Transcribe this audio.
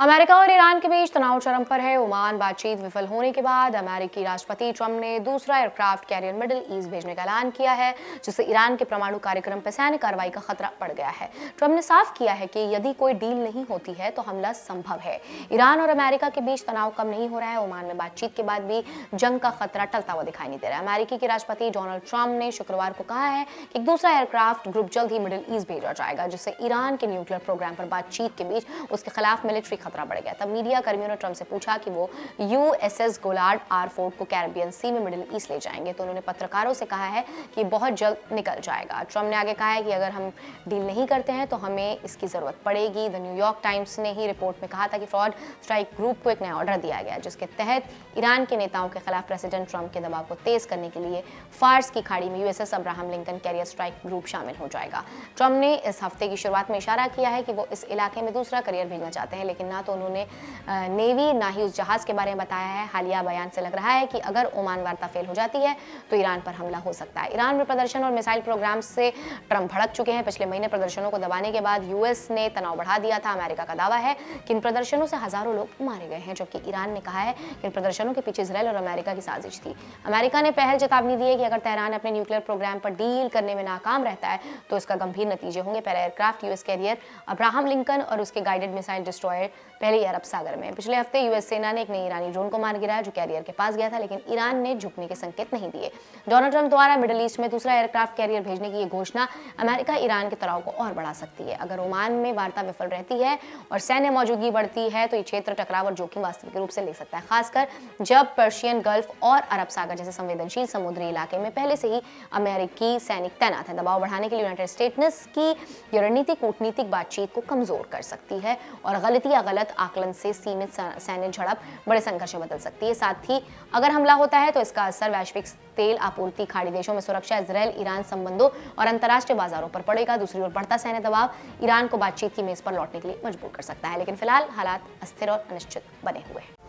America और Iran के बीच तनाव चरम पर है। ओमान बातचीत विफल होने के बाद अमेरिकी राष्ट्रपति ट्रंप ने दूसरा एयरक्राफ्ट कैरियर मिडिल ईस्ट भेजने का ऐलान किया है, जिससे ईरान के परमाणु कार्यक्रम पर सैन्य कार्रवाई का खतरा बढ़ गया है। ट्रंप ने साफ किया है कि यदि कोई डील नहीं होती है तो हमला संभव है। ईरान और अमेरिका के बीच तनाव कम नहीं हो रहा है। ओमान में बातचीत के बाद भी जंग का खतरा टलता हुआ दिखाई नहीं दे रहा है। अमेरिकी के राष्ट्रपति डोनाल्ड ट्रंप ने शुक्रवार को कहा है कि दूसरा एयरक्राफ्ट ग्रुप जल्द ही मिडिल ईस्ट भेजा जाएगा, जिससे ईरान के न्यूक्लियर प्रोग्राम पर बातचीत के बीच उसके खिलाफ मिलिट्री खतरा बढ़ गया। तब मीडिया कर्मियों ने ट्रंप से पूछा कि वो यूएसएस गोलार्ड R4 को कैरिबियन सी में मिडिल ईस्ट ले जाएंगे, तो उन्होंने पत्रकारों से कहा है कि बहुत जल्द निकल जाएगा। ट्रंप ने आगे कहा है कि अगर हम डील नहीं करते हैं तो हमें इसकी जरूरत पड़ेगी। द न्यूयॉर्क टाइम्स ने ही रिपोर्ट में कहा था कि फ्रॉड स्ट्राइक ग्रुप को एक नया ऑर्डर दिया गया, जिसके तहत ईरान के नेताओं के खिलाफ प्रेसिडेंट ट्रंप के दबाव को तेज करने के लिए फार्स की खाड़ी में USS Abraham Lincoln carrier strike group शामिल हो जाएगा। ट्रंप ने इस हफ्ते की शुरुआत में इशारा किया है कि वो इस इलाके में दूसरा कैरियर भेजना चाहते हैं, लेकिन ना तो उन्होंने नेवी ना ही उस जहाज के बारे में बताया है। हालिया बयान से लग रहा है कि अगर ओमान वार्ता फेल हो जाती है तो ईरान पर हमला हो सकता है। ईरान में प्रदर्शन और मिसाइल प्रोग्राम से ट्रंप भड़क चुके हैं। पिछले महीने प्रदर्शनों को दबाने के बाद यूएस ने तनाव बढ़ा दिया था। अमेरिका का दावा है कि इन प्रदर्शनों से हजारों लोग मारे गए हैं, जबकि ईरान ने कहा है कि इन प्रदर्शनों के पीछे इजरायल और अमेरिका की साजिश थी। अमेरिका ने पहल चेतावनी दी है कि अगर तेहरान अपने न्यूक्लियर प्रोग्राम पर डील करने में नाकाम रहता है तो इसका गंभीर नतीजे होंगे। पहला aircraft US carrier Abraham Lincoln और उसके गाइडेड मिसाइल डिस्ट्रॉयर पहले ही अरब सागर में। पिछले हफ्ते यूएस सेना ने एक नई ईरानी ड्रोन को मार गिराया जो कैरियर के पास गया था, लेकिन ईरान ने झुकने के संकेत नहीं दिए। डोनाल्ड ट्रंप द्वारा मिडिल ईस्ट में दूसरा एयरक्राफ्ट कैरियर भेजने की ये घोषणा अमेरिका ईरान के तनाव को और बढ़ा सकती है। अगर ओमान में वार्ता विफल रहती है और सैन्य मौजूदगी बढ़ती है तो ये क्षेत्र टकराव और जोखिम वास्तविक रूप से ले सकता है, खासकर जब पर्शियन गल्फ और अरब सागर जैसे संवेदनशील समुद्री इलाके में पहले से ही अमेरिकी सैनिक तैनात हैं। दबाव बढ़ाने के लिए यूनाइटेड स्टेट्स की ये रणनीति कूटनीतिक बातचीत को कमजोर कर सकती है और गलती या गलत आकलन से सीमित सैन्य झड़प बड़े संघर्ष में बदल सकती है। साथ ही अगर हमला होता है तो इसका असर वैश्विक तेल आपूर्ति, खाड़ी देशों में सुरक्षा, इजरायल ईरान संबंधों और अंतर्राष्ट्रीय बाजारों पर पड़ेगा। दूसरी ओर बढ़ता सैन्य दबाव ईरान को बातचीत की मेज पर लौटने के लिए मजबूर कर सकता है, लेकिन फिलहाल हालात अस्थिर और अनिश्चित बने हुए हैं।